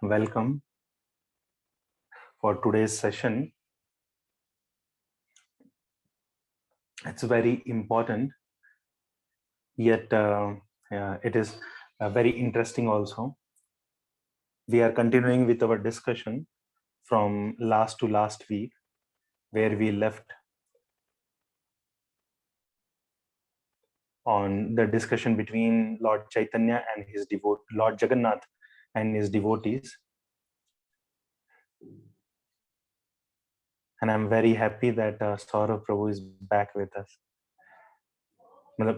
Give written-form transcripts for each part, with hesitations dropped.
Welcome for today's session. It's very important, yet it is very interesting also. We are continuing with our discussion from last to last week, where we left on the discussion between Lord Chaitanya and his Lord Jagannath and his devotees. And I'm very happy that Saurav Prabhu is back with us.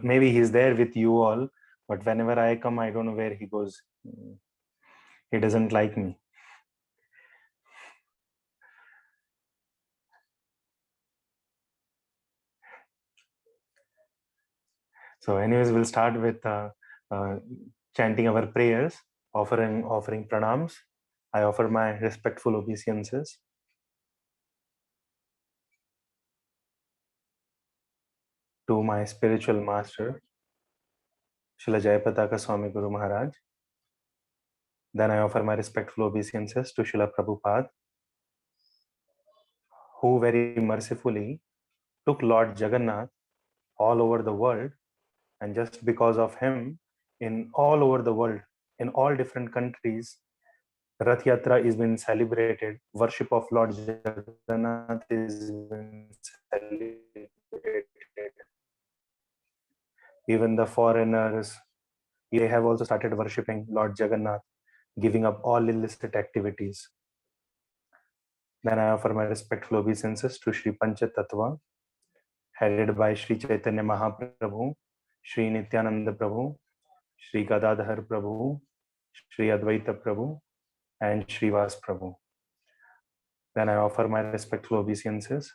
Maybe he's there with you all, but whenever I come, I don't know where he goes. He doesn't like me. So anyways, we'll start with chanting our prayers, offering pranams. I offer my respectful obeisances to my spiritual master, Srila Jayapataka Swami Guru Maharaj. Then I offer my respectful obeisances to Srila Prabhupada, who very mercifully took Lord Jagannath all over the world, and just because of him, in all over the world, in all different countries, Rath Yatra is being celebrated. Worship of Lord Jagannath is being celebrated. Even the foreigners, they have also started worshipping Lord Jagannath, giving up all illicit activities. Then I offer my respectful obeisances to Sri Panchatattva, headed by Sri Chaitanya Mahaprabhu, Sri Nityananda Prabhu, Sri Gadadhar Prabhu, Sri Advaita Prabhu, and Srivas Prabhu. Then I offer my respectful obeisances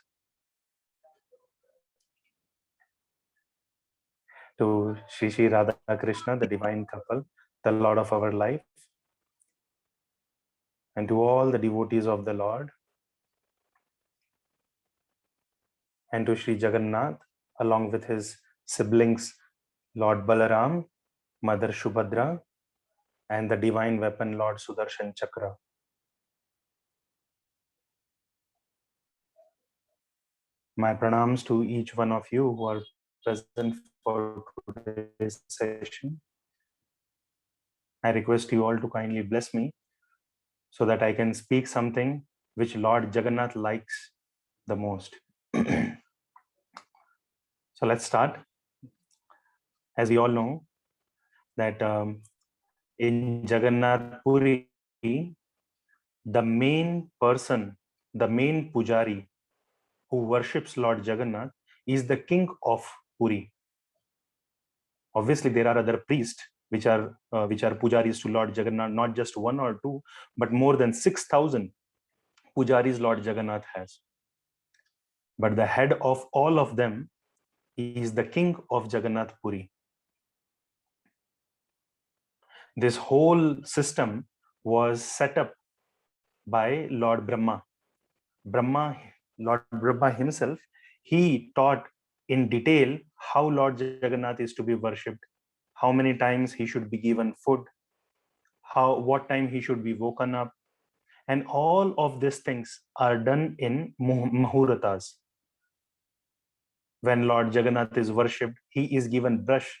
to Shri Shri Radha Krishna, the divine couple, the Lord of our life, and to all the devotees of the Lord, and to Sri Jagannath, along with his siblings, Lord Balaram, Mother Shubhadra, and the divine weapon, Lord Sudarshan Chakra. My pranams to each one of you who are present for today's session. I request you all to kindly bless me so that I can speak something which Lord Jagannath likes the most. So let's start. As we all know that in Jagannath Puri, the main person, the main pujari who worships Lord Jagannath is the king of Puri. Obviously, there are other priests which are pujaris to Lord Jagannath, not just one or two, but more than 6,000 pujaris Lord Jagannath has. But the head of all of them is the king of Jagannath Puri. This whole system was set up by Lord Brahma. Lord Brahma himself, he taught in detail how Lord Jagannath is to be worshipped, how many times he should be given food, what time he should be woken up, and all of these things are done in Muhuratas. When Lord Jagannath is worshipped, he is given brush.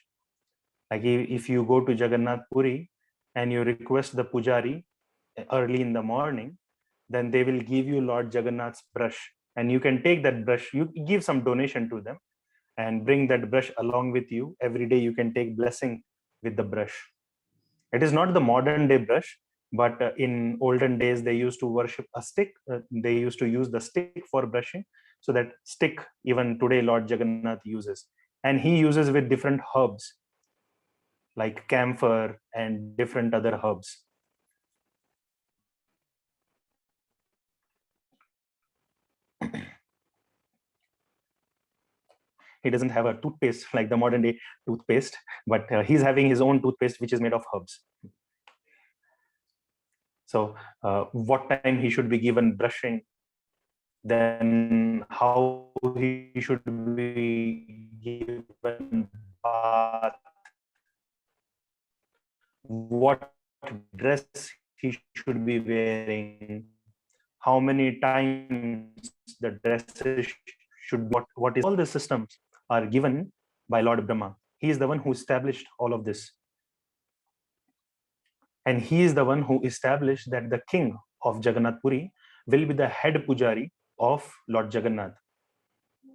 Like if you go to Jagannath Puri and you request the pujari early in the morning, then they will give you Lord Jagannath's brush, and you can take that brush, you give some donation to them and bring that brush along with you. Every day you can take blessing with the brush. It is not the modern day brush, but in olden days they used to worship a stick. They used to use the stick for brushing. So that stick, even today, Lord Jagannath uses. And he uses with different herbs like camphor and different other herbs. He doesn't have a toothpaste like the modern day toothpaste, but he's having his own toothpaste which is made of herbs. So what time he should be given brushing, then how he should be given bath, what dress he should be wearing, how many times the dresses should be, what is, all the systems are given by Lord Brahma. He is the one who established all of this. And he is the one who established that the king of Jagannath Puri will be the head pujari of Lord Jagannath.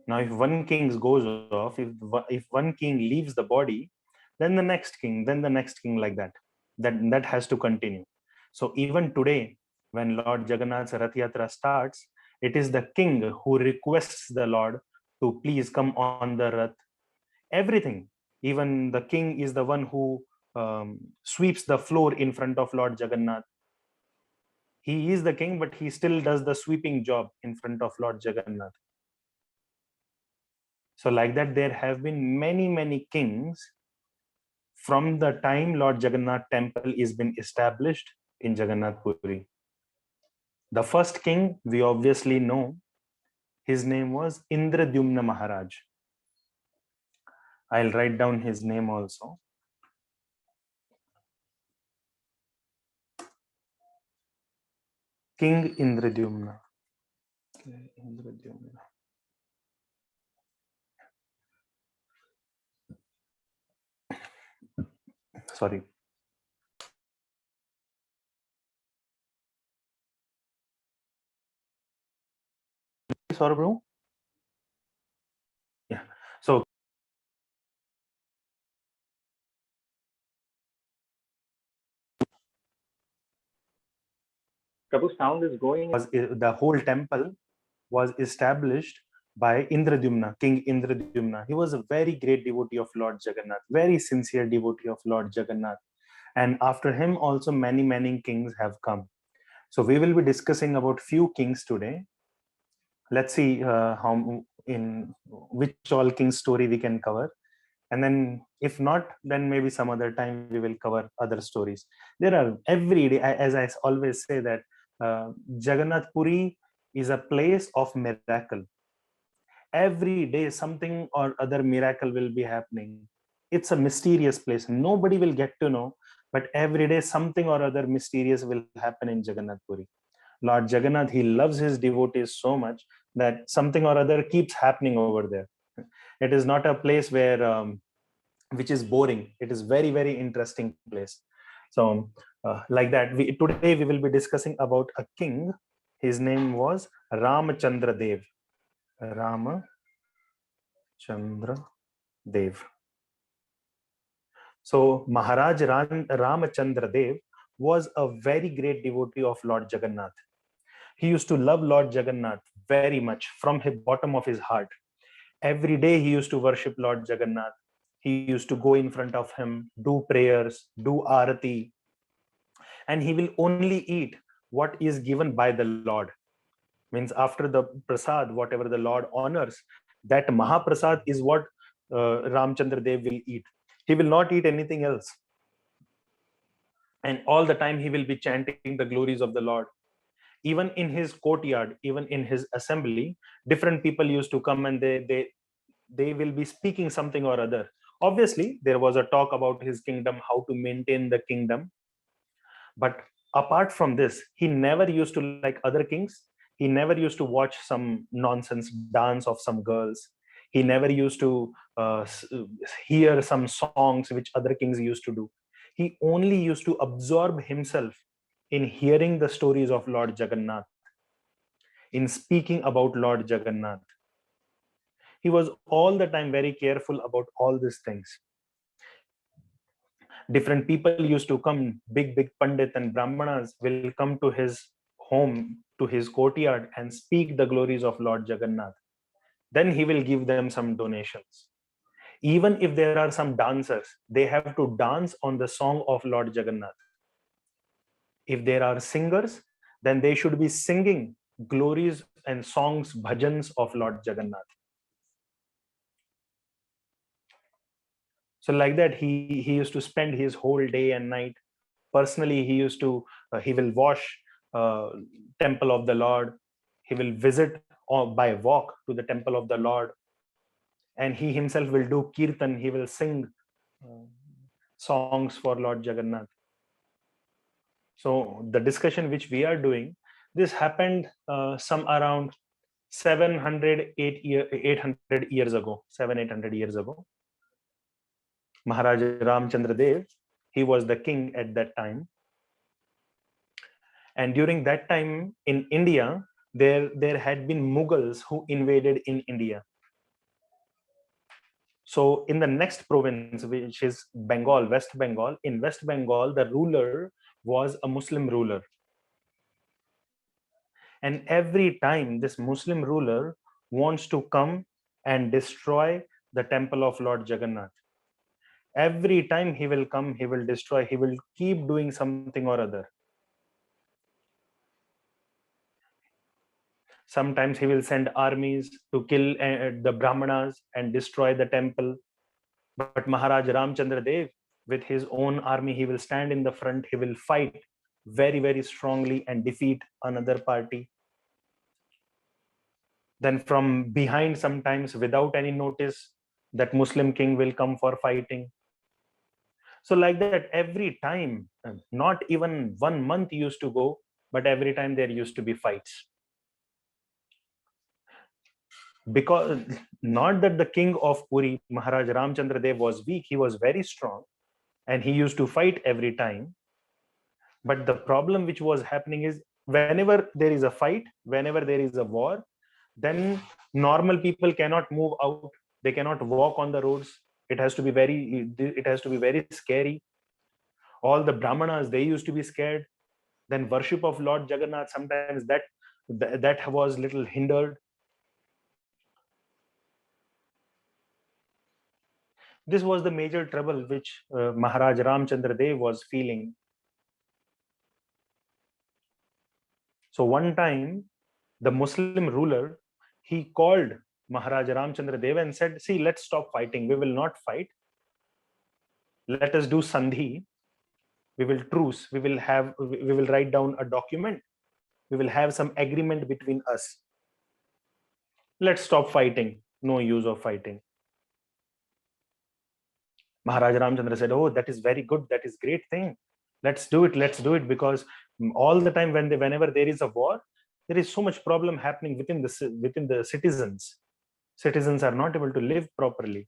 Now, if one king goes off, if one king leaves the body, then the next king, then the next king, like that. That has to continue. So even today, when Lord Jagannath's Rath Yatra starts, it is the king who requests the Lord to please come on the Rath. Everything. Even the king is the one who sweeps the floor in front of Lord Jagannath. He is the king, but he still does the sweeping job in front of Lord Jagannath. So like that, there have been many kings from the time Lord Jagannath temple is been established in Jagannath Puri. The first king we obviously know, his name was Indradyumna Maharaj. I'll write down his name also. King Indradyumna. Indradyumna. Sorry. Sorry, bro. Yeah. So Prabhu, sound is going. The whole temple was established by Indradyumna, King Indradyumna. He was a very great devotee of Lord Jagannath, very sincere devotee of Lord Jagannath. And after him also many kings have come. So we will be discussing about few kings today. Let's see how in which all kings story we can cover. And then if not, then maybe some other time we will cover other stories. There are every day, as I always say, that Jagannath Puri is a place of miracle. Every day something or other miracle will be happening. It's a mysterious place. Nobody will get to know, but every day something or other mysterious will happen in Jagannath Puri. Lord Jagannath, he loves his devotees so much that something or other keeps happening over there. It is not a place where which is boring. It is very interesting place. So like that, today we will be discussing about a king. His name was Ramachandra Dev. Ramachandra Dev. So Maharaj Ramachandra Dev was a very great devotee of Lord Jagannath. He used to love Lord Jagannath very much from the bottom of his heart. Every day he used to worship Lord Jagannath. He used to go in front of him, do prayers, do arati, and he will only eat what is given by the Lord. Means after the prasad, whatever the Lord honors, that Mahaprasad is what Ramchandra Dev will eat. He will not eat anything else. And all the time he will be chanting the glories of the Lord. Even in his courtyard, even in his assembly, different people used to come and they will be speaking something or other. Obviously, there was a talk about his kingdom, how to maintain the kingdom. But apart from this, he never used to, like other kings, he never used to watch some nonsense dance of some girls. He never used to hear some songs which other kings used to do. He only used to absorb himself in hearing the stories of Lord Jagannath, in speaking about Lord Jagannath. He was all the time very careful about all these things. Different people used to come, big Pandit and Brahmanas will come to his home, to his courtyard, and speak the glories of Lord Jagannath. Then he will give them some donations. Even if there are some dancers, they have to dance on the song of Lord Jagannath. If there are singers, then they should be singing glories and songs, bhajans of Lord Jagannath. So like that, he used to spend his whole day and night. Personally, he used to he will wash temple of the Lord. He will visit by walk to the temple of the Lord, and he himself will do kirtan. He will sing uh, songs for Lord Jagannath. So the discussion which we are doing, this happened some around 800 years ago, 800 years ago. Maharaj Ramchandra Dev, he was the king at that time. And during that time in India, there had been Mughals who invaded in India. So in the next province, which is Bengal, West Bengal, in West Bengal, the ruler was a Muslim ruler. And every time this Muslim ruler wants to come and destroy the temple of Lord Jagannath, every time he will come, he will destroy, he will keep doing something or other. Sometimes he will send armies to kill the Brahmanas and destroy the temple. But Maharaj Ramchandra Dev, with his own army, he will stand in the front, he will fight very, very strongly and defeat another party. Then from behind, sometimes without any notice, that Muslim king will come for fighting. So like that, every time, not even 1 month used to go, but every time there used to be fights. Because not that the king of Puri, Maharaj Ramchandra Dev, was weak, he was very strong and he used to fight every time. But the problem which was happening is, whenever there is a fight, whenever there is a war, then normal people cannot move out, they cannot walk on the roads. It has to be very scary. All the Brahmanas, they used to be scared. Then worship of Lord Jagannath, sometimes that was little hindered. This was the major trouble which Maharaj Ramchandra Dev was feeling. So one time, the Muslim ruler, he called Maharaj Ramchandra Dev and said, see, let's stop fighting. We will not fight. Let us do sandhi. We will truce. We will write down a document. We will have some agreement between us. Let's stop fighting. No use of fighting. Maharaj Ramchandra said, oh, that is very good. That is great thing. Let's do it. Let's do it. Because all the time whenever there is a war, there is so much problem happening within the citizens. Citizens are not able to live properly.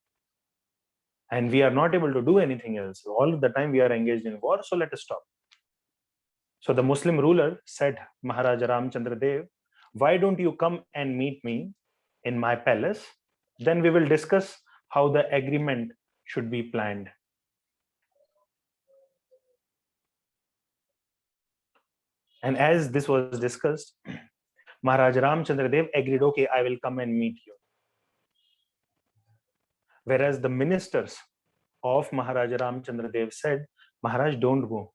And we are not able to do anything else. All the time we are engaged in war. So let us stop. So the Muslim ruler said, Maharaj Ramchandra Dev, why don't you come and meet me in my palace? Then we will discuss how the agreement should be planned. And as this was discussed, Maharaj Ramchandra Dev agreed, okay, I will come and meet you. Whereas the ministers of Maharaj Ramchandra Dev said, Maharaj, don't go.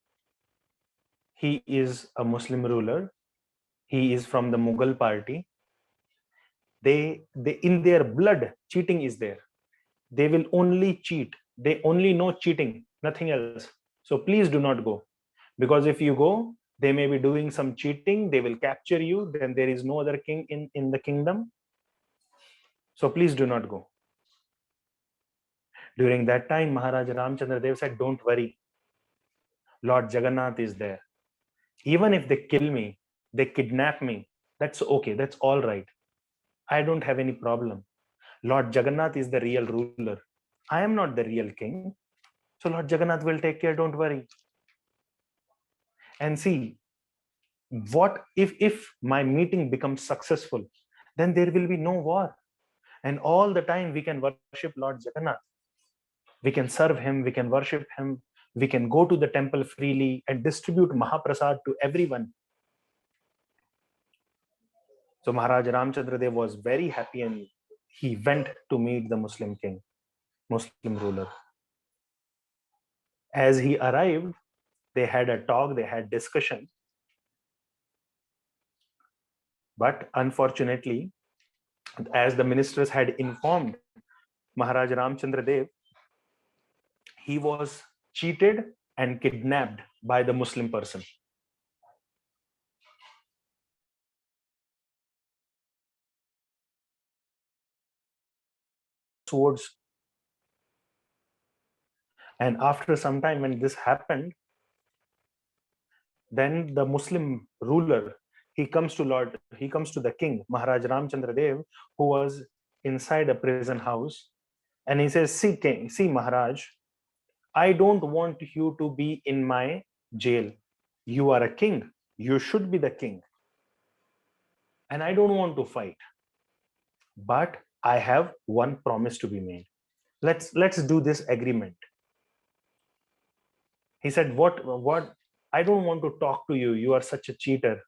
He is a Muslim ruler. He is from the Mughal party. They in their blood, cheating is there. They will only cheat. They only know cheating, nothing else. So please do not go. Because if you go, they may be doing some cheating. They will capture you. Then there is no other king in the kingdom. So please do not go. During that time, Maharaj Ramchandra Dev said, don't worry. Lord Jagannath is there. Even if they kill me, they kidnap me, that's okay. That's all right. I don't have any problem. Lord Jagannath is the real ruler. I am not the real king. So Lord Jagannath will take care, don't worry. And see, what if my meeting becomes successful, then there will be no war. And all the time we can worship Lord Jagannath. We can serve him, we can worship him, we can go to the temple freely and distribute Mahaprasad to everyone. So Maharaj Ramchandra Dev was very happy and he went to meet the Muslim king, Muslim ruler. As he arrived, they had a talk, they had discussion. But unfortunately, as the ministers had informed Maharaj Ramchandra Dev, he was cheated and kidnapped by the Muslim person. Swords. And after some time, when this happened, Then the Muslim ruler, he comes to the king, Maharaj Ramchandra Dev, who was inside a prison house, and he says, see, king, see, Maharaj, I don't want you to be in my jail. You are a king. You should be the king. And I don't want to fight. But I have one promise to be made. Let's do this agreement. He said, what? I don't want to talk to you. You are such a cheater.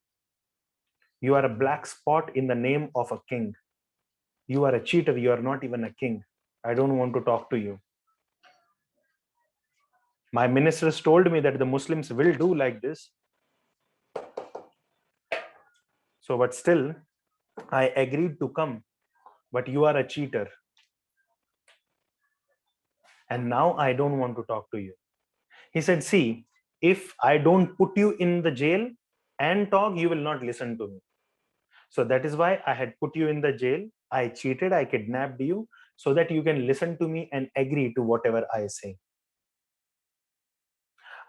You are a black spot in the name of a king. You are a cheater. You are not even a king. I don't want to talk to you. My ministers told me that the Muslims will do like this. So, but still, I agreed to come. But you are a cheater. And now I don't want to talk to you. He said, see, if I don't put you in the jail and talk, you will not listen to me. So that is why I had put you in the jail. I cheated, I kidnapped you, so that you can listen to me and agree to whatever I say.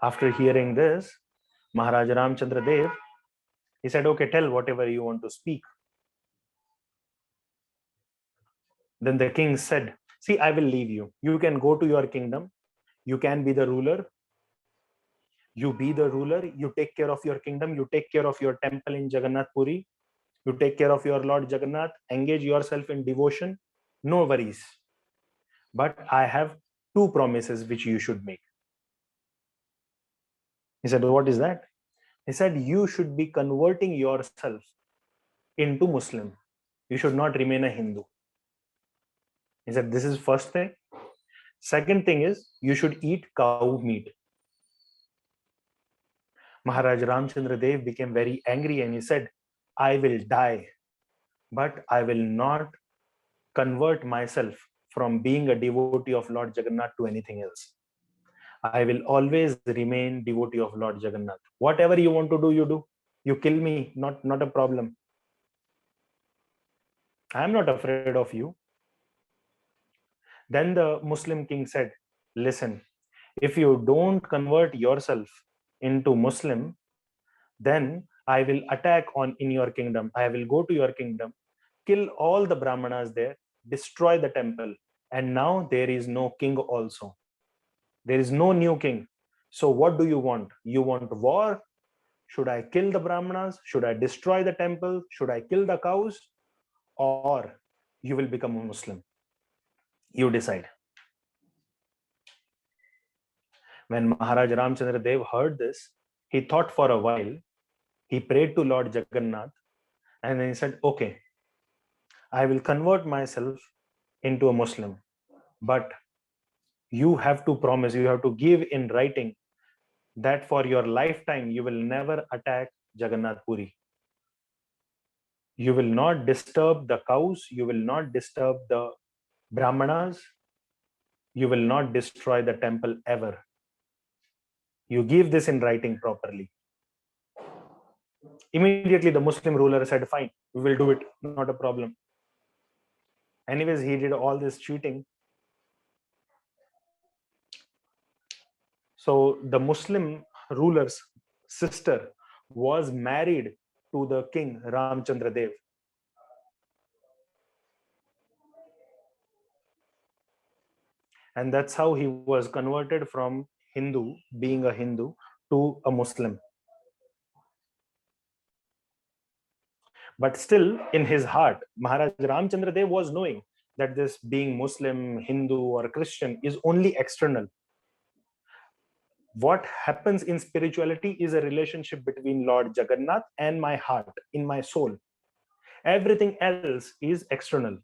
After hearing this, Maharaj Ramchandra Dev, he said, okay, tell whatever you want to speak. Then the king said, see, I will leave you. You can go to your kingdom. You can be the ruler. You be the ruler. You take care of your kingdom. You take care of your temple in Jagannath Puri. You take care of your Lord Jagannath. Engage yourself in devotion. No worries. But I have two promises which you should make. He said, what is that? He said, you should be converting yourself into Muslim. You should not remain a Hindu. He said, this is first thing. Second thing is, you should eat cow meat. Maharaj Ramchandra Dev became very angry and he said, I will die, but I will not convert myself from being a devotee of Lord Jagannath to anything else. I will always remain devotee of Lord Jagannath. Whatever you want to do, you do. You kill me, not a problem. I am not afraid of you. Then the Muslim king said, listen, if you don't convert yourself into Muslim, then I will attack on in your kingdom. I will go to your kingdom, kill all the Brahmanas there, destroy the temple. And now there is no king also. There is no new king. So what do you want? You want war? Should I kill the Brahmanas? Should I destroy the temple? Should I kill the cows? Or you will become a Muslim? You decide. When Maharaj Ramchandra Dev heard this, he thought for a while. He prayed to Lord Jagannath and then he said, okay, I will convert myself into a Muslim. But you have to promise, you have to give in writing that for your lifetime, you will never attack Jagannath Puri. You will not disturb the cows. You will not disturb the Brahmanas. You will not destroy the temple ever. You give this in writing properly. Immediately, the Muslim ruler said, fine, we will do it. Not a problem. Anyways, he did all this cheating. So the Muslim ruler's sister was married to the king Ramchandra Dev. And that's how he was converted from Hindu, being a Hindu, to a Muslim. But still, in his heart, Maharaj Ramchandra Dev was knowing that this being Muslim, Hindu, or Christian is only external. What happens in spirituality is a relationship between Lord Jagannath and my heart, in my soul. Everything else is external.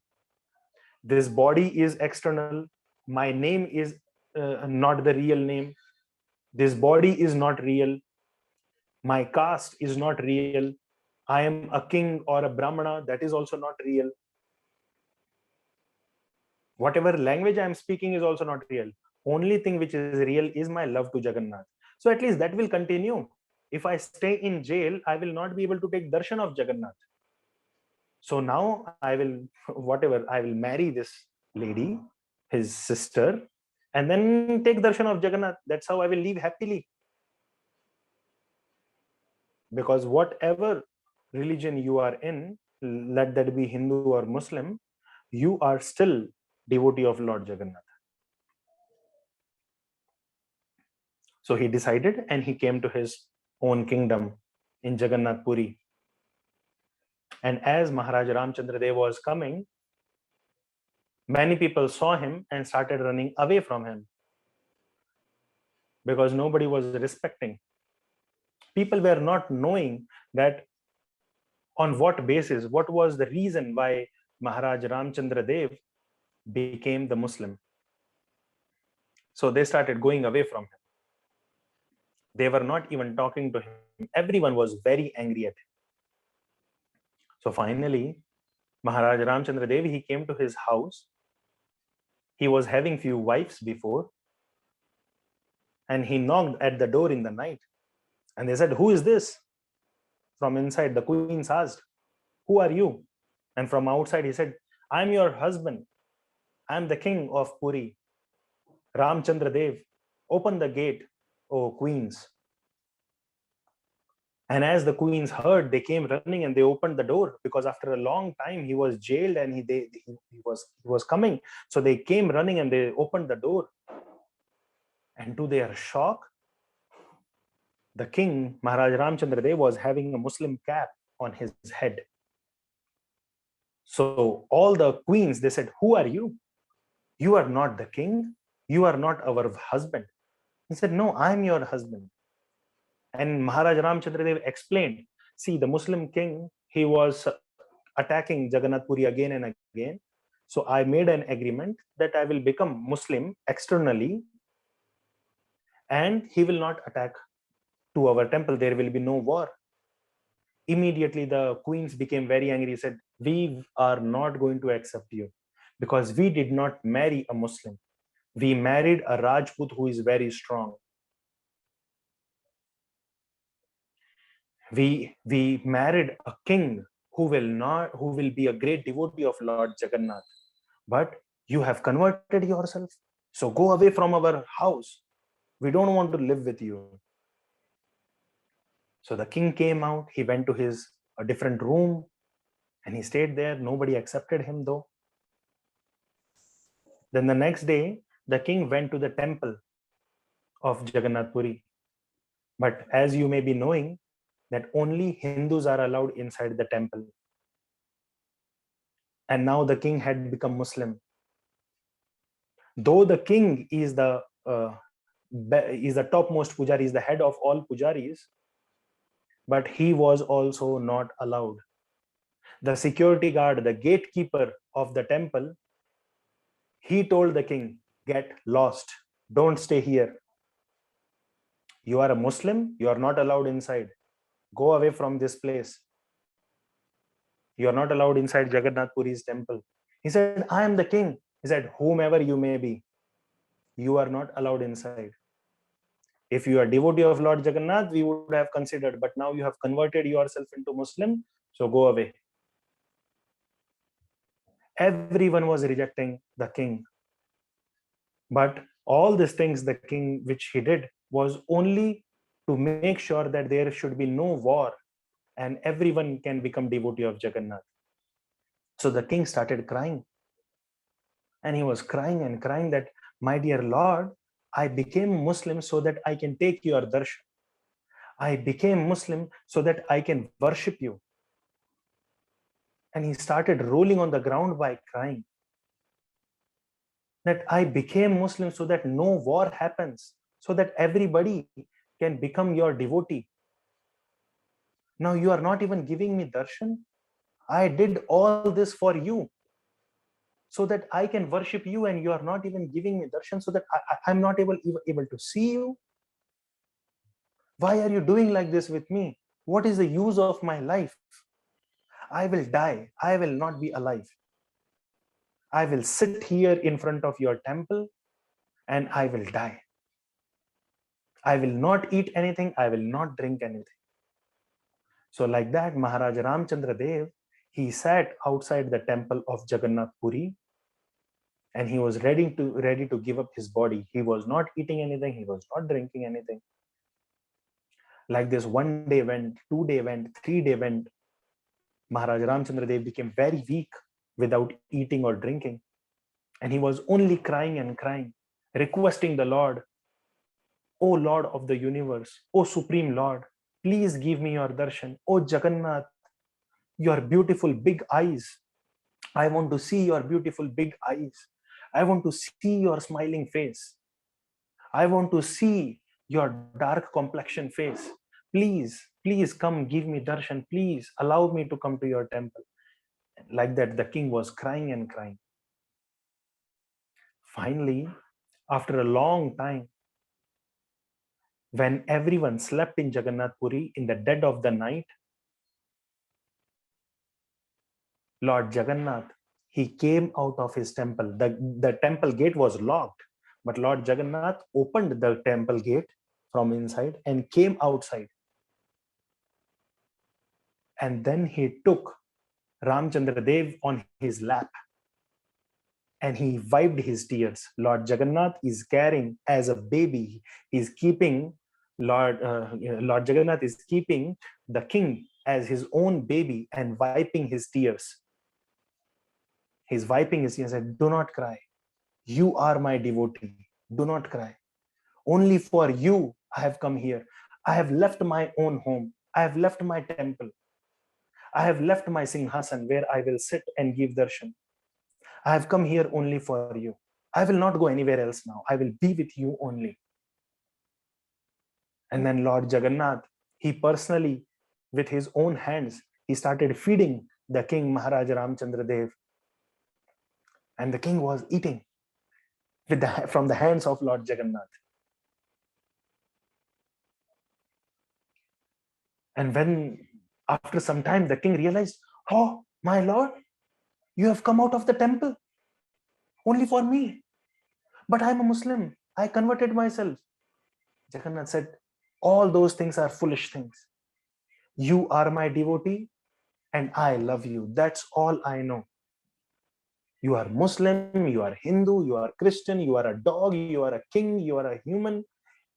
This body is external. My name is not the real name. This body is not real. My caste is not real. I am a king or a Brahmana, that is also not real. Whatever language I am speaking is also not real. Only thing which is real is my love to Jagannath. So at least that will continue. If I stay in jail, I will not be able to take darshan of Jagannath. So now I will, whatever, I will marry this lady, his sister, and then take darshan of Jagannath. That's how I will live happily. because whatever religion you are in, let that be Hindu or Muslim, you are still devotee of Lord Jagannath. So he decided and he came to his own kingdom in Jagannath Puri. And as Maharaj Ramchandra Dev was coming, many people saw him and started running away from him because nobody was respecting. People were not knowing that on what basis, what was the reason why Maharaj Ramchandra Dev became the Muslim. So they started going away from him. They were not even talking to him. Everyone was very angry at him. So finally, Maharaj Ramchandra Dev, he came to his house. He was having few wives before, and he knocked at the door in the night. And they said, "Who is this?" From inside, the queens asked, "Who are you?" And from outside, he said, "I'm your husband. I'm the king of Puri, Ramchandra Dev. Open the gate, O queens." And as the queens heard, they came running and they opened the door, because after a long time he was jailed and he was coming. So they came running and they opened the door. And to their shock, the king, Maharaj Ramchandra Dev, was having a Muslim cap on his head. So all the queens, they said, "Who are you? You are not the king. You are not our husband." He said, "No, I'm your husband." And Maharaj Ramchandra Dev explained, see, the Muslim king, he was attacking Jagannath Puri again and again. So I made an agreement that I will become Muslim externally and he will not attack to our temple. There will be no war. Immediately the queens became very angry, said, "We are not going to accept you because we did not marry a Muslim. We married a Rajput who is very strong. We married a king who will be a great devotee of Lord Jagannath. But you have converted yourself. So go away from our house. We don't want to live with you." So the king came out. He went to a different room and he stayed there. Nobody accepted him though. Then the next day, the king went to the temple of Jagannath Puri. But as you may be knowing, that only Hindus are allowed inside the temple. And now the king had become Muslim. Though the king is the topmost pujari, is the head of all pujaris, but he was also not allowed. The security guard, the gatekeeper of the temple, he told the king, "Get lost. Don't stay here. You are a Muslim. You are not allowed inside. Go away from this place. You are not allowed inside Jagannath Puri's temple." He said, "I am the king." He said, "Whomever you may be, you are not allowed inside. If you are devotee of Lord Jagannath, we would have considered, but now you have converted yourself into Muslim, so go away." Everyone was rejecting the king. But all these things, the king, which he did, was only to make sure that there should be no war and everyone can become devotee of Jagannath. So the king started crying. And he was crying and crying that, "My dear Lord, I became Muslim so that I can take your darshan. I became Muslim so that I can worship you." And he started rolling on the ground by crying. That I became Muslim so that no war happens, so that everybody can become your devotee. Now you are not even giving me darshan. I did all this for you so that I can worship you, and you are not even giving me darshan so that I'm not able to see you. Why are you doing like this with me? What is the use of my life? I will die. I will not be alive. I will sit here in front of your temple and I will die. I will not eat anything. I will not drink anything. So like that, Maharaj Ramchandra Dev, he sat outside the temple of Jagannath Puri and he was ready to give up his body. He was not eating anything. He was not drinking anything. Like this, 1 day went, 2 day went, 3 day went. Maharaj Ramchandra Dev became very weak without eating or drinking. And he was only crying and crying, requesting the Lord, O Lord of the universe, O Supreme Lord, please give me your darshan. O Jagannath, your beautiful big eyes. I want to see your beautiful big eyes. I want to see your smiling face. I want to see your dark complexion face. Please, please come give me darshan. Please allow me to come to your temple. Like that, the king was crying and crying. Finally, after a long time, when everyone slept in Jagannath Puri in the dead of the night, Lord Jagannath, he came out of his temple. The temple gate was locked, but Lord Jagannath opened the temple gate from inside and came outside. And then he took Ramchandra Dev on his lap and he wiped his tears. Lord Jagannath is carrying as a baby. He's keeping Lord Jagannath is keeping the king as his own baby and wiping his tears. He's wiping his tears and said, "Do not cry. You are my devotee. Do not cry. Only for you I have come here. I have left my own home. I have left my temple. I have left my Singhasan where I will sit and give darshan. I have come here only for you. I will not go anywhere else now. I will be with you only." And then Lord Jagannath, he personally, with his own hands, he started feeding the king Maharaj Ramchandra Dev. And the king was eating from the hands of Lord Jagannath. And when, after some time, the king realized, "Oh, my lord, you have come out of the temple only for me. But I'm a Muslim. I converted myself." Jagannath said, "All those things are foolish things. You are my devotee and I love you. That's all I know. You are Muslim, you are Hindu, you are Christian, you are a dog, you are a king, you are a human,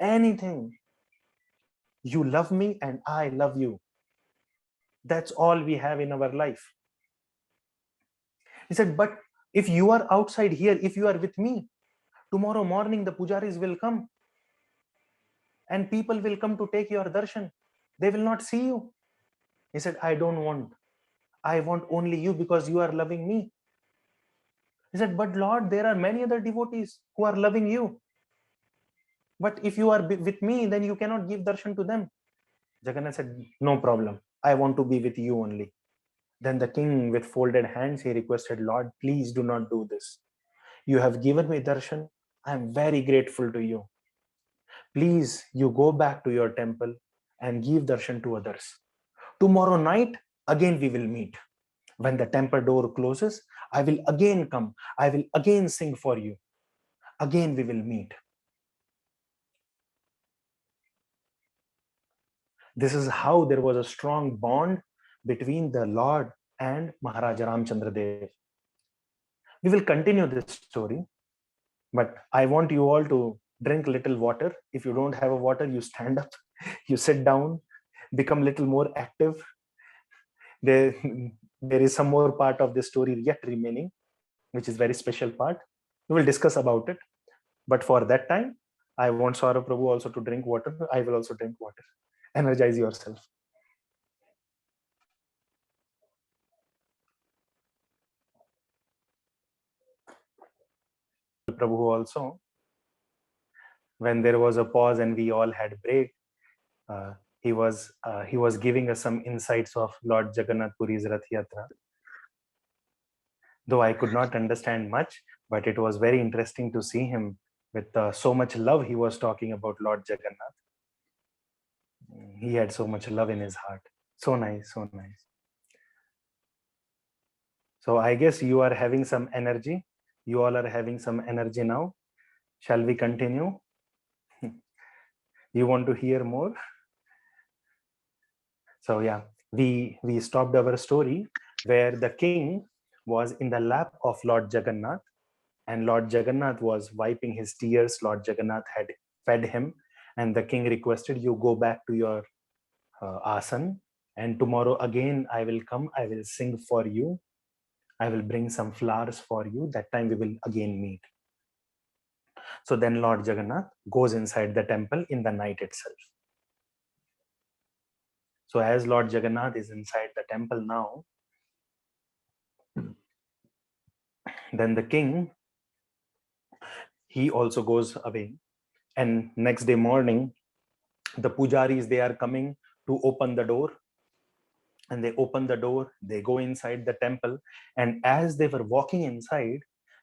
anything. You love me and I love you. That's all we have in our life." He said, "But if you are outside here, if you are with me, tomorrow morning the pujaris will come and people will come to take your darshan. They will not see you." He said, "I don't want. I want only you because you are loving me." He said, "But Lord, there are many other devotees who are loving you. But if you are with me, then you cannot give darshan to them." Jagannath said, "No problem. I want to be with you only." Then the king, with folded hands, he requested, "Lord, please do not do this. You have given me darshan. I am very grateful to you. Please, you go back to your temple and give darshan to others. Tomorrow night, again we will meet. When the temple door closes, I will again come. I will again sing for you. Again we will meet." This is how there was a strong bond between the Lord and Maharaja Ramchandra Dev. We will continue this story, but I want you all to drink little water. If you don't have a water, you stand up, you sit down, become little more active. There, there is some more part of this story yet remaining, which is very special part. We will discuss about it. But for that time, I want Saurabh Prabhu also to drink water. I will also drink water. Energize yourself. Prabhu also, when there was a pause and we all had break, uh, he was giving us some insights of Lord Jagannath Puri's Rath Yatra. Though I could not understand much, but it was very interesting to see him with so much love. He was talking about Lord Jagannath. He had so much love in his heart. So nice, so nice. So I guess you are having some energy. You all are having some energy now. Shall we continue? You want to hear more? So yeah, we stopped our story where the king was in the lap of Lord Jagannath, and Lord Jagannath was wiping his tears. Lord Jagannath had fed him, and the king requested, "You go back to your asan, and tomorrow again I will come, I will sing for you, I will bring some flowers for you. That time we will again meet. So then Lord Jagannath goes inside the temple in the night itself. So as Lord Jagannath is inside the temple now, then the king, he also goes away. And next day morning, the pujaris, they are coming to open the door. And they open the door, they go inside the temple. And as they were walking inside,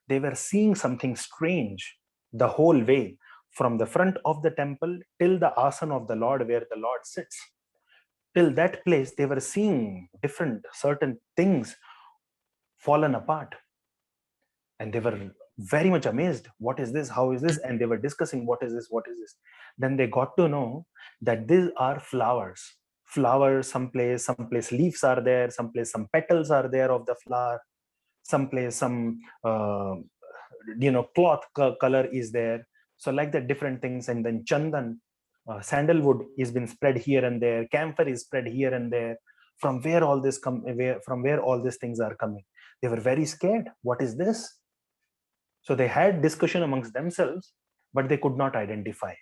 they were seeing something strange the whole way, from the front of the temple till the asana of the Lord, where the Lord sits. Till that place, they were seeing different certain things fallen apart. And they were very much amazed. What is this? How is this? And they were discussing, what is this? What is this? Then they got to know that these are flowers. Flowers, someplace leaves are there, someplace some petals are there of the flower, someplace some cloth color is there. So like that, different things. And then chandan, sandalwood is been spread here and there, camphor is spread here and there. From where all this from where all these things are coming? They were very scared. What is this? So they had discussion amongst themselves, but they could not identify.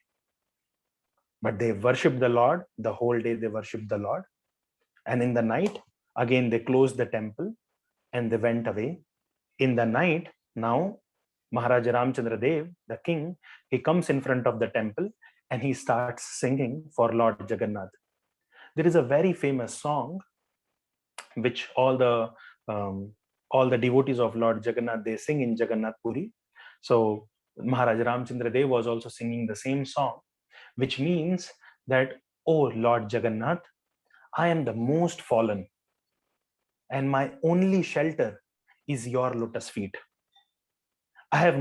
But they worshipped the Lord. The whole day they worshipped the Lord. And in the night, again, they closed the temple and they went away. In the night, now, Maharaja Ramchandra Dev, the king, he comes in front of the temple and he starts singing for Lord Jagannath. There is a very famous song which all the devotees of Lord Jagannath, they sing in Jagannath Puri. So Maharaja Ramchandra Dev was also singing the same song, which means that, oh Lord Jagannath, I am the most fallen, and my only shelter is your lotus feet. I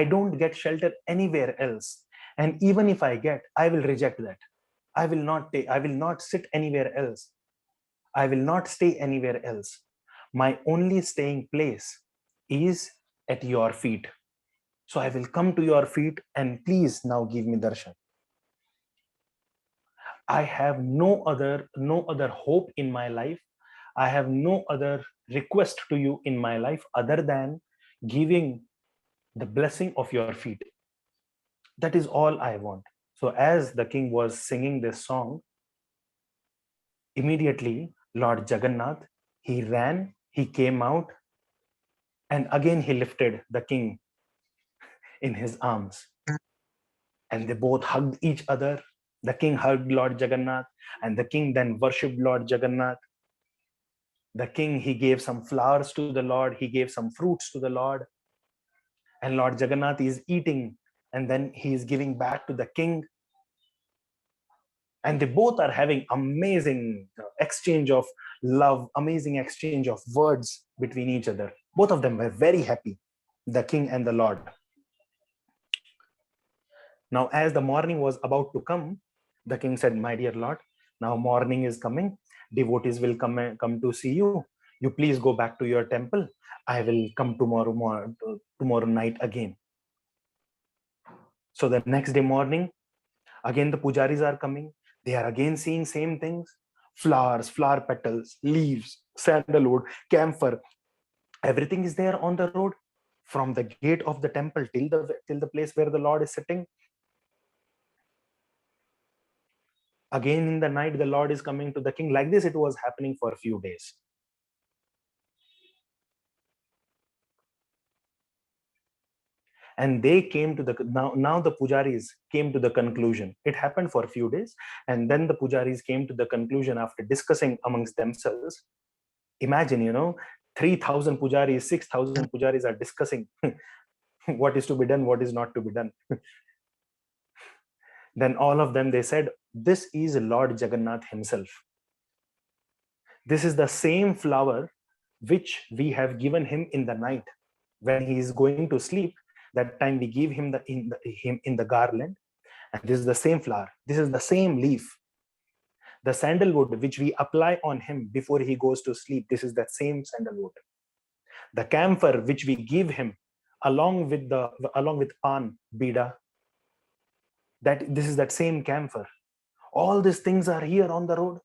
don't get shelter anywhere else. And even if I get, I will reject that. I will not sit anywhere else. I will not stay anywhere else. My only staying place is at your feet. So I will come to your feet and please now give me darshan. I have no other hope in my life. I have no other request to you in my life other than giving the blessing of your feet. That is all I want. So as the king was singing this song, immediately Lord Jagannath, he ran, he came out, and again he lifted the king in his arms. And they both hugged each other. The king hugged Lord Jagannath, and the king then worshipped Lord Jagannath. The king, he gave some flowers to the Lord, he gave some fruits to the Lord. And Lord Jagannath is eating, and then he is giving back to the king. And they both are having amazing exchange of love, amazing exchange of words between each other. Both of them were very happy, the king and the Lord. Now, as the morning was about to come, the king said, my dear Lord, now morning is coming. Devotees will come to see you. You please go back to your temple. I will come tomorrow night again. So the next day morning, again the pujaris are coming. They are again seeing same things: flowers, flower petals, leaves, sandalwood, camphor. Everything is there on the road, from the gate of the temple till the place where the Lord is sitting. Again in the night, the Lord is coming to the king. Like this, it was happening for a few days. And they came to the now the pujaris came to the conclusion. It happened for a few days, and then the pujaris came to the conclusion after discussing amongst themselves. Imagine, 3,000 pujaris, 6,000 pujaris are discussing what is to be done, what is not to be done. Then all of them, they said, this is Lord Jagannath himself. This is the same flower which we have given him in the night. When he is going to sleep, that time we give him in the garland. And this is the same flower. This is the same leaf. The sandalwood which we apply on him before he goes to sleep, this is that same sandalwood. The camphor which we give him along with pan, bida, this is that same camphor. All these things are here on the road.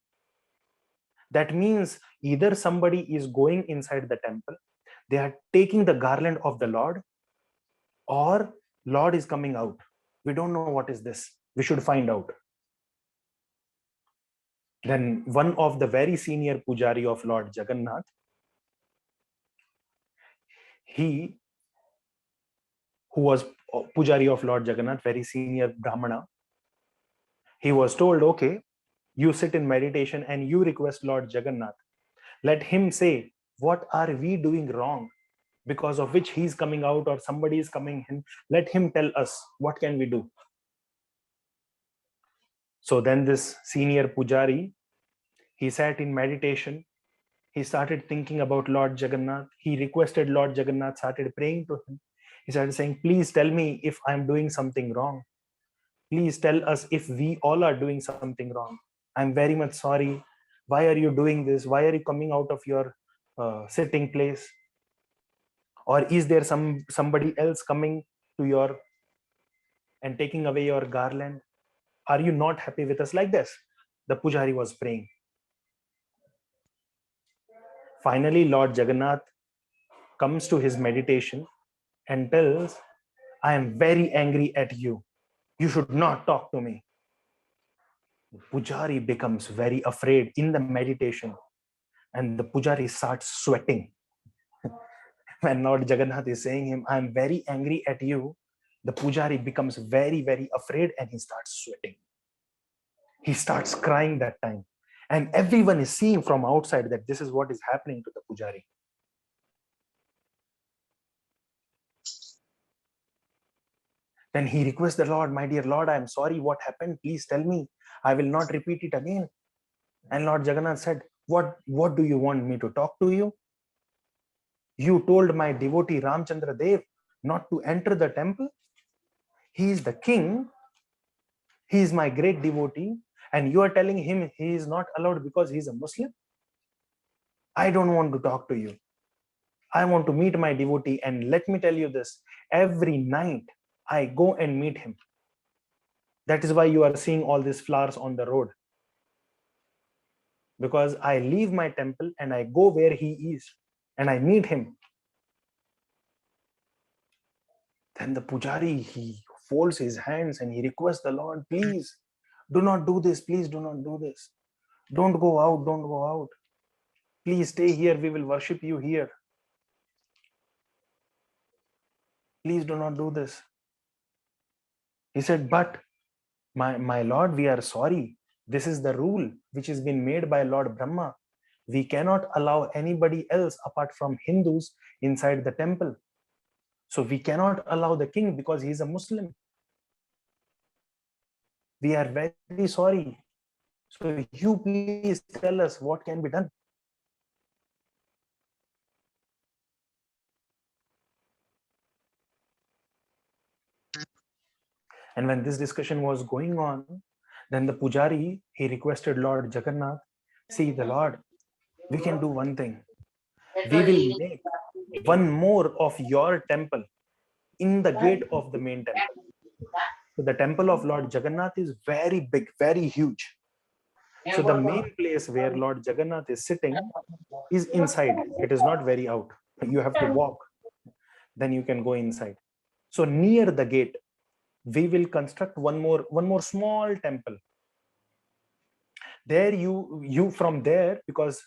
That means either somebody is going inside the temple, they are taking the garland of the Lord, or Lord is coming out. We don't know what is this. We should find out. Then one of the very senior pujari of Lord Jagannath, he who was pujari of Lord Jagannath, very senior Brahmana, he was told, okay, you sit in meditation and you request Lord Jagannath. Let him say, what are we doing wrong, because of which he's coming out or somebody is coming in? Let him tell us, what can we do? So then this senior pujari, he sat in meditation. He started thinking about Lord Jagannath. He requested Lord Jagannath, started praying to him. He started saying, please tell me if I'm doing something wrong. Please tell us if we all are doing something wrong. I'm very much sorry. Why are you doing this? Why are you coming out of your sitting place? Or is there somebody else coming to your and taking away your garland? Are you not happy with us? Like this, the pujari was praying. Finally, Lord Jagannath comes to his meditation and tells, I am very angry at you. You should not talk to me. Pujari becomes very afraid in the meditation, and the pujari starts sweating. When Lord Jagannath is saying him, I am very angry at you, the pujari becomes very, very afraid and he starts sweating. He starts crying that time. And everyone is seeing from outside that this is what is happening to the pujari. Then he requests the Lord, my dear Lord, I am sorry, what happened? Please tell me. I will not repeat it again. And Lord Jagannath said, what do you want me to talk to you? You told my devotee Ramchandra Dev not to enter the temple. He is the king. He is my great devotee. And you are telling him he is not allowed because he is a Muslim? I don't want to talk to you. I want to meet my devotee. And let me tell you this, every night I go and meet him. That is why you are seeing all these flowers on the road. Because I leave my temple and I go where he is and I meet him. Then the pujari, he folds his hands and he requests the Lord, please do not do this. Please do not do this. Don't go out. Don't go out. Please stay here. We will worship you here. Please do not do this. He said, but my Lord, we are sorry. This is the rule which has been made by Lord Brahma. We cannot allow anybody else apart from Hindus inside the temple. So we cannot allow the king because he is a Muslim. We are very sorry. So you please tell us what can be done. And when this discussion was going on, then the pujari, he requested Lord Jagannath, see the Lord, we can do one thing. We will make one more of your temple in the gate of the main temple. So the temple of Lord Jagannath is very big, very huge. So the main place where Lord Jagannath is sitting is inside. It is not very out. You have to walk. Then you can go inside. So near the gate, we will construct one more small temple. There you from there, because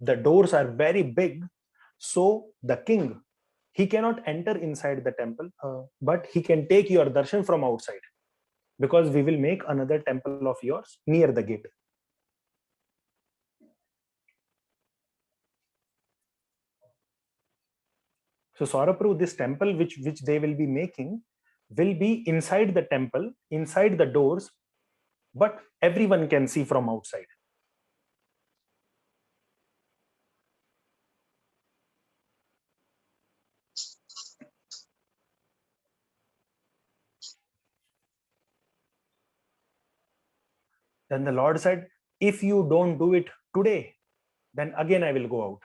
the doors are very big, so the king, he cannot enter inside the temple, but he can take your darshan from outside, because we will make another temple of yours near the gate. So Saurabh, this temple which they will be making will be inside the temple, inside the doors, but everyone can see from outside. Then the Lord said, if you don't do it today, then again I will go out.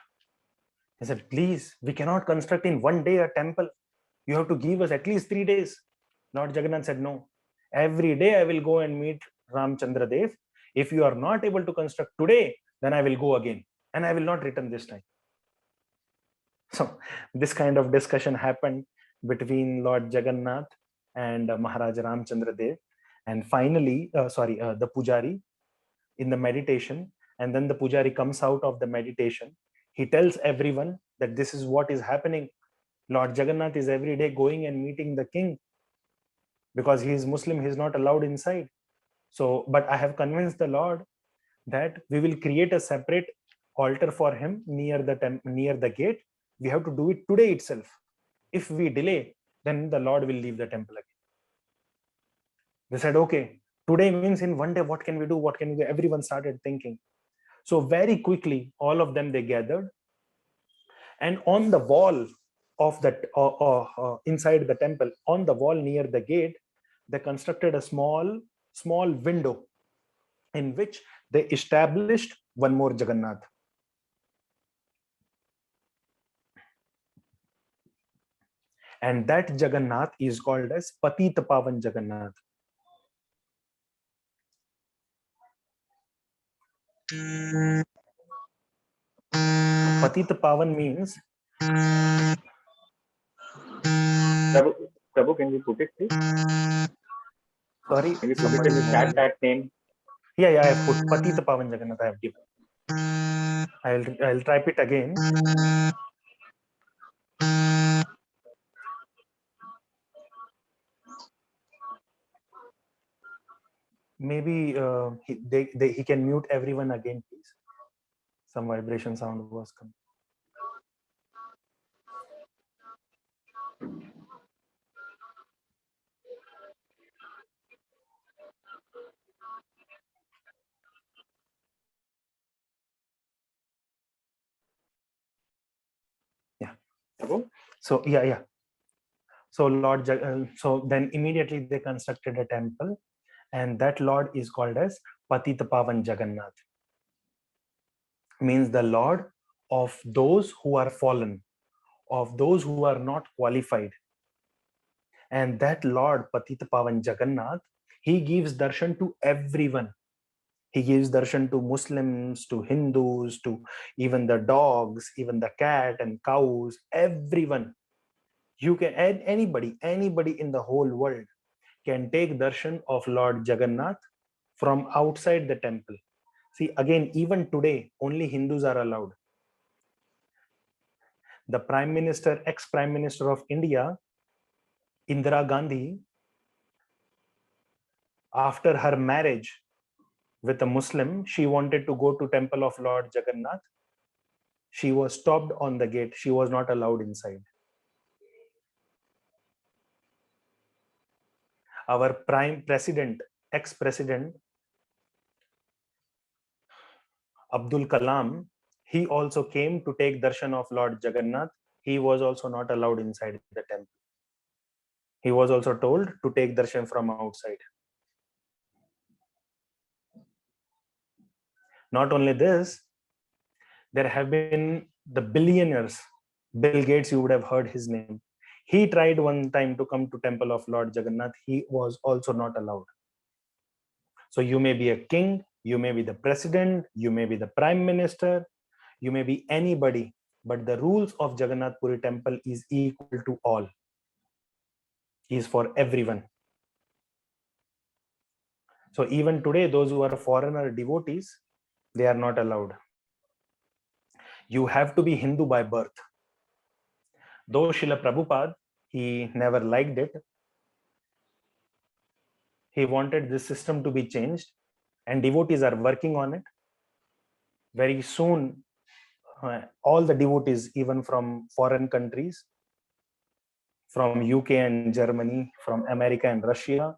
He said, please, we cannot construct in one day a temple. You have to give us at least 3 days. Lord Jagannath said, no. Every day I will go and meet Ramchandra Dev, If you are not able to construct today, then I will go again and I will not return this time. So this kind of discussion happened between Lord Jagannath and Maharaja Ramchandra Dev. And finally, the Pujari in the meditation. And then the Pujari comes out of the meditation. He tells everyone that this is what is happening. Lord Jagannath is every day going and meeting the king. Because he is Muslim, he is not allowed inside. So, but I have convinced the Lord that we will create a separate altar for him near the gate. We have to do it today itself. If we delay, then the Lord will leave the temple again. They said, okay, today means in one day, what can we do? What can we do? Everyone started thinking. So very quickly, all of them, they gathered. And on the wall of that, inside the temple, on the wall near the gate, they constructed a small window in which they established one more Jagannath. And that Jagannath is called as Patit Pavan Jagannath. Patit Pavan means. Prabhu, can you put it, please? Sorry, can you put it in the chat, that name? Yeah, I have put Patit Pavan Jagannath. I have given. I'll type it again. Maybe he can mute everyone again, please. Some vibration sound was coming. Yeah. So yeah. So so then immediately they constructed a temple, and that Lord is called as Patit Pavan Jagannath. Means the Lord of those who are fallen, of those who are not qualified. And that Lord Patit Pavan Jagannath, he gives darshan to everyone. He gives darshan to Muslims, to Hindus, to even the dogs, even the cat and cows, everyone. You can add anybody in the whole world can take darshan of Lord Jagannath from outside the temple. See, again, even today, only Hindus are allowed. The ex-Prime Minister of India, Indira Gandhi, after her marriage with a Muslim, she wanted to go to temple of Lord Jagannath. She was stopped on the gate. She was not allowed inside. Our ex-president, Abdul Kalam, he also came to take darshan of Lord Jagannath. He was also not allowed inside the temple. He was also told to take darshan from outside. Not only this, there have been the billionaires. Bill Gates, you would have heard his name. He tried one time to come to temple of Lord Jagannath. He was also not allowed. So you may be a king, you may be the president, you may be the prime minister, you may be anybody, but the rules of Jagannath Puri temple is equal to all. Is for everyone. So even today, those who are foreigner devotees, they are not allowed. You have to be Hindu by birth. Though Srila Prabhupada, he never liked it. He wanted this system to be changed, and devotees are working on it. Very soon, all the devotees, even from foreign countries, from UK and Germany, from America and Russia,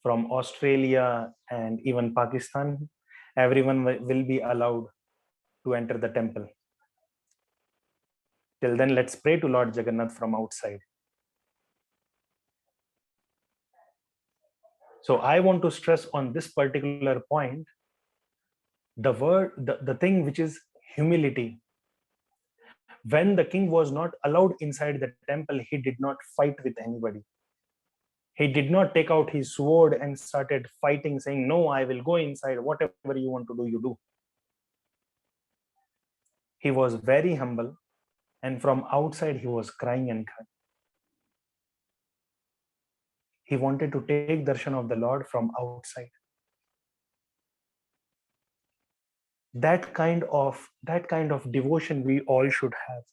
from Australia and even Pakistan, everyone will be allowed to enter the temple. Till then, let's pray to Lord Jagannath from outside. So I want to stress on this particular point, the thing which is humility. When the king was not allowed inside the temple, he did not fight with anybody. He did not take out his sword and started fighting, saying, "No, I will go inside. Whatever you want to do, you do." He was very humble, and from outside, he was crying and crying. He wanted to take darshan of the Lord from outside. That kind of devotion we all should have.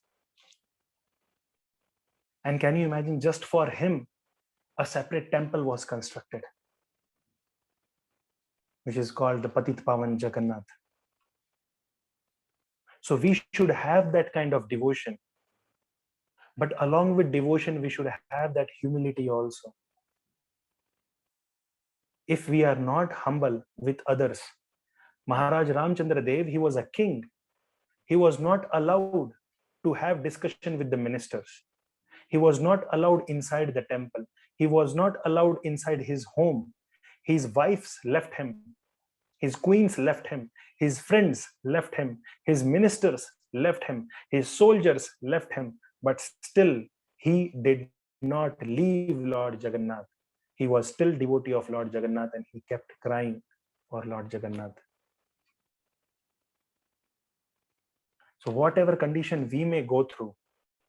And can you imagine, just for him, a separate temple was constructed, which is called the Patit Pavan Jagannath. So we should have that kind of devotion. But along with devotion, we should have that humility also. If we are not humble with others, Maharaj Ramchandra Dev, he was a king. He was not allowed to have discussion with the ministers. He was not allowed inside the temple. He was not allowed inside his home. His wives left him. His queens left him. His friends left him. His ministers left him. His soldiers left him. But still, he did not leave Lord Jagannath. He was still devotee of Lord Jagannath, and he kept crying for Lord Jagannath. So whatever condition we may go through,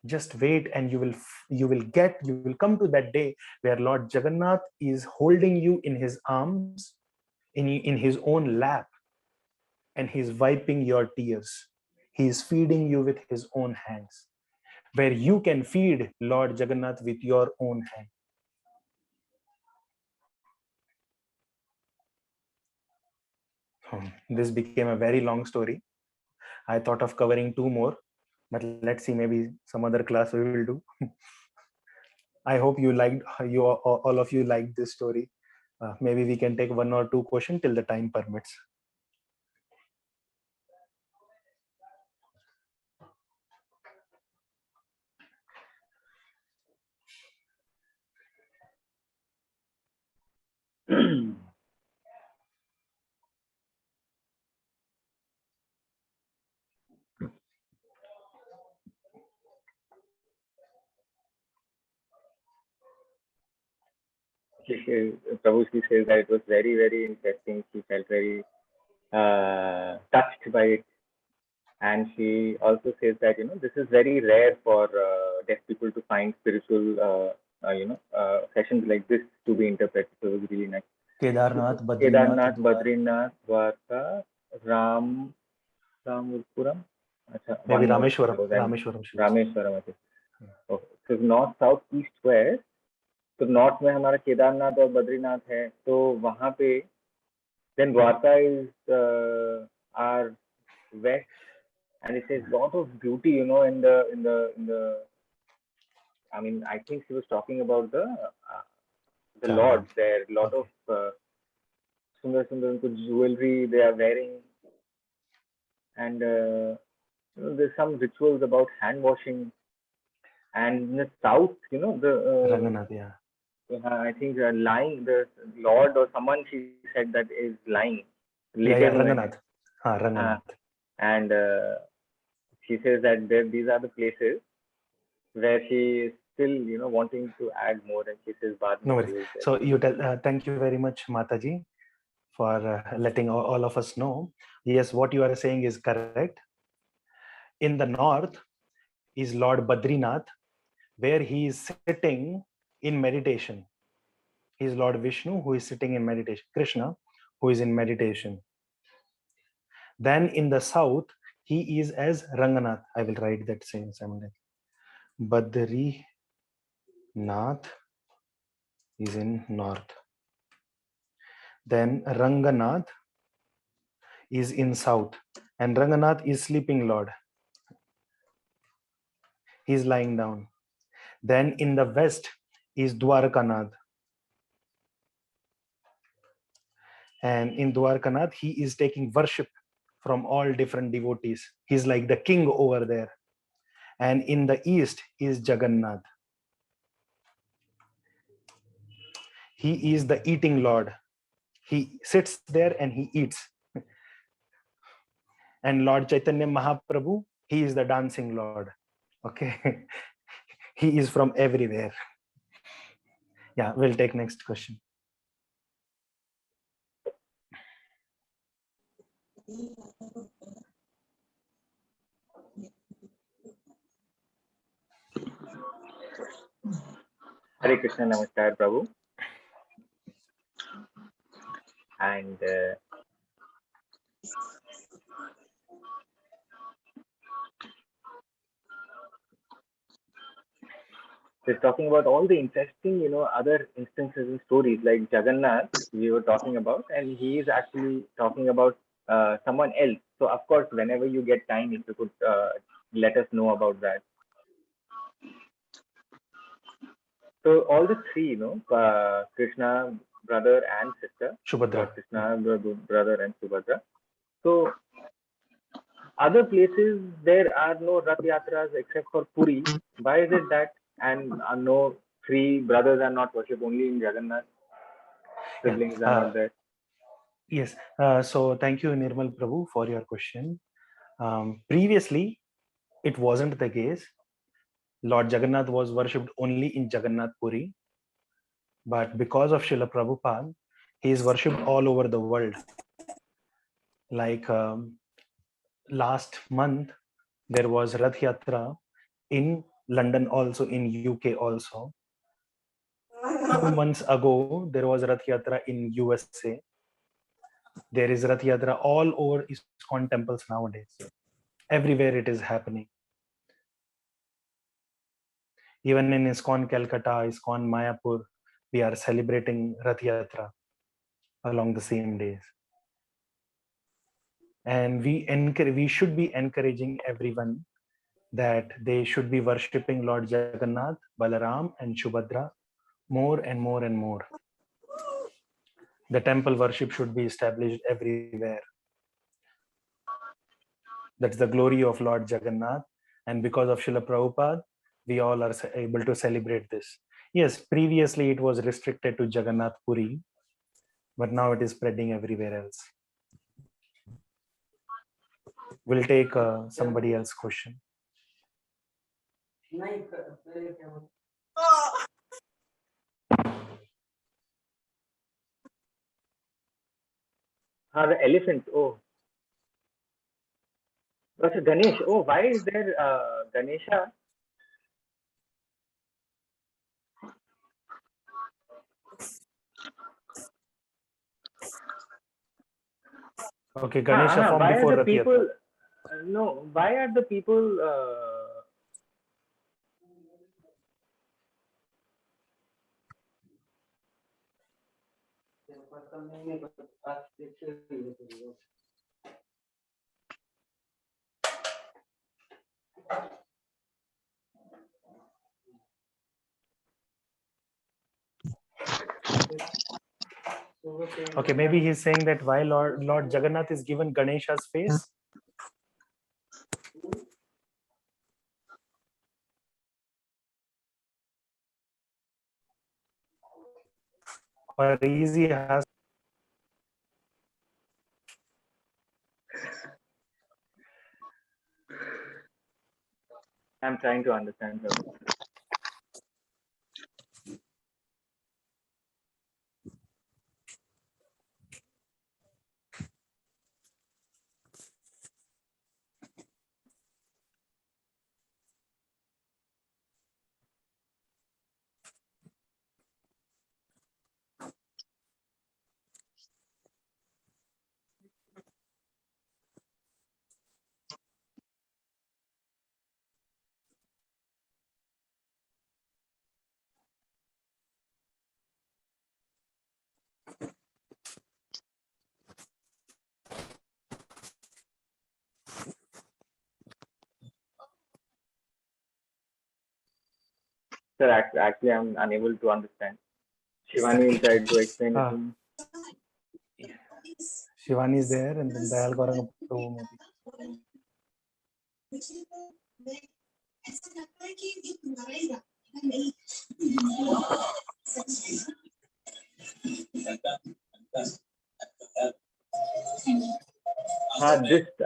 just wait, and you will come to that day where Lord Jagannath is holding you in his arms, in his own lap, and he's wiping your tears. He is feeding you with his own hands, where you can feed Lord Jagannath with your own hand. This became a very long story. I thought of covering 2 more, but let's see, maybe some other class we will do. I hope all of you liked this story. Maybe we can take 1 or 2 questions till the time permits. Prabhu, she says that it was very, very interesting. She felt very touched by it. And she also says that, this is very rare for deaf people to find spiritual, sessions like this to be interpreted. So it was really nice. Kedarnath, Badrinath, Dwarka, Ramurpuram. Maybe Rameshwaram. Okay. So north, south, east, west. तो north में हमारा केदारनाथ और बद्रीनाथ है, तो वहां पे then Dwarka is our west, and it says lot of beauty, in the I mean, I think she was talking about the lords there, lot of sundar jewelry they are wearing, and there's some rituals about hand washing. And in the south, the Ranganath, I think lying, the Lord or someone, she said, that is lying. Ranganath. Ranganath. And she says that these are the places where she is still, wanting to add more. And she says, no worries. So you tell. Thank you very much, Mataji, for letting all of us know. Yes, what you are saying is correct. In the north is Lord Badrinath, where he is sitting in meditation. He is Lord Vishnu, who is sitting in meditation. Krishna, who is in meditation. Then in the south, he is as Ranganath. I will write that same someday. Badrinath is in north. Then Ranganath is in south, and Ranganath is sleeping Lord. He is lying down. Then in the west is Dwarkanath. And in Dwarkanath, he is taking worship from all different devotees. He's like the king over there. And in the east is Jagannath. He is the eating Lord. He sits there and he eats. And Lord Chaitanya Mahaprabhu, he is the dancing Lord. Okay. He is from everywhere. Yeah, we'll take next question. Hare Krishna, Namaskar, Prabhu. And we're talking about all the interesting, other instances and stories like Jagannath we were talking about, and he is actually talking about someone else. So, of course, whenever you get time, if you could let us know about that. So, all the three, Krishna, brother and sister, Subhadra. Lord Krishna, brother and Subhadra. So, other places there are no Rath Yatras except for Puri. Why is it that and no three brothers are not worshipped, only in Jagannath? Siblings are not there. Yes. So thank you, Nirmal Prabhu, for your question. Previously, it wasn't the case. Lord Jagannath was worshipped only in Jagannath Puri. But because of Srila Prabhupada, he is worshipped all over the world. Like last month, there was Rath Yatra in London, also in UK also. 2 months ago, there was Rath Yatra in USA. There is Rath Yatra all over ISKCON temples nowadays. Everywhere it is happening. Even in ISKCON Calcutta, ISKCON Mayapur, we are celebrating Rath Yatra along the same days. And we should be encouraging everyone that they should be worshipping Lord Jagannath, Balaram, and Subhadra more and more and more. The temple worship should be established everywhere. That's the glory of Lord Jagannath. And because of Srila Prabhupada, we all are able to celebrate this. Yes, previously it was restricted to Jagannath Puri, but now it is spreading everywhere else. We'll take somebody else's question. The elephants. Oh, that's Ganesh. Oh, why is there Ganesha? Okay, Ganesha from why before are the Rath Yatra. people? No, why are the people? Okay, maybe he's saying that why Lord Jagannath is given Ganesha's face. Or easy has. I'm trying to understand. Sir, actually, I'm unable to understand. Shivani will try to explain it to me. Shivani is there, and then Dayal Gauranga Prabhu maybe. This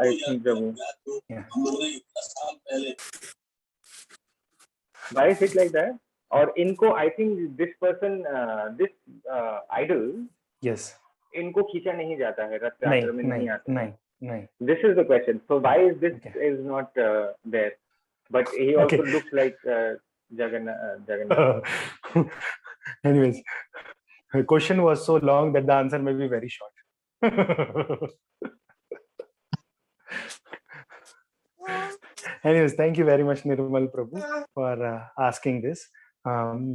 I think Prabhu. Yeah. Why is it like that? और इनको I think this person this idol Yes. इनको खींचा नहीं जाता है, रथ नहीं यात्रा में नहीं नहीं आते हैं. नहीं नहीं. This is the question. So why is this Okay. is not there? But he Okay. also looks like Jagannath. Anyways, the question was so long that the answer may be very short. Anyways, thank you very much, Nirmal Prabhu, for asking this.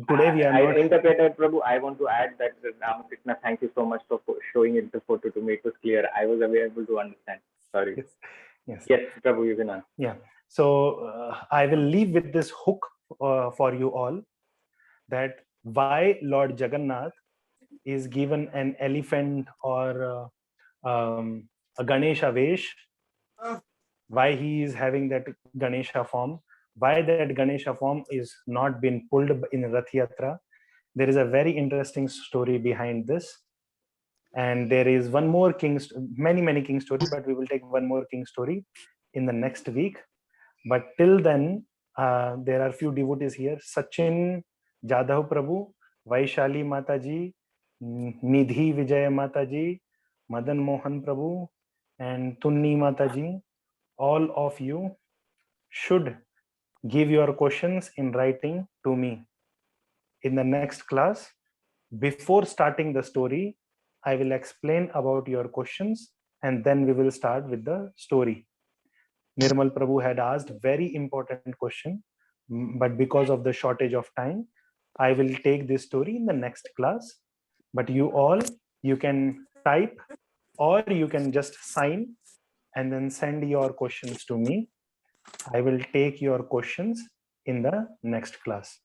Today we are not. Interpreted Prabhu, I want to add that Ramakrishna, thank you so much for showing it the photo to me. It was clear. I was able to understand. Sorry. Yes. Yes. Yes, Prabhu, you can answer. Yeah. So I will leave with this hook for you all, that why Lord Jagannath is given an elephant or a Ganesha Vesh, why he is having that Ganesha form, why that Ganesha form is not been pulled in Rath Yatra. There is a very interesting story behind this. And there is one more king, many king story, but we will take one more king story in the next week. But till then, there are few devotees here: Sachin Jadhav Prabhu, Vaishali Mataji, Nidhi Vijay Mataji, Madan Mohan Prabhu, and Tunni Mataji. All of you should give your questions in writing to me. In the next class, before starting the story, I will explain about your questions and then we will start with the story. Nirmal Prabhu had asked very important question, but because of the shortage of time, I will take this story in the next class. But you all, you can type or you can just sign and then send your questions to me. I will take your questions in the next class.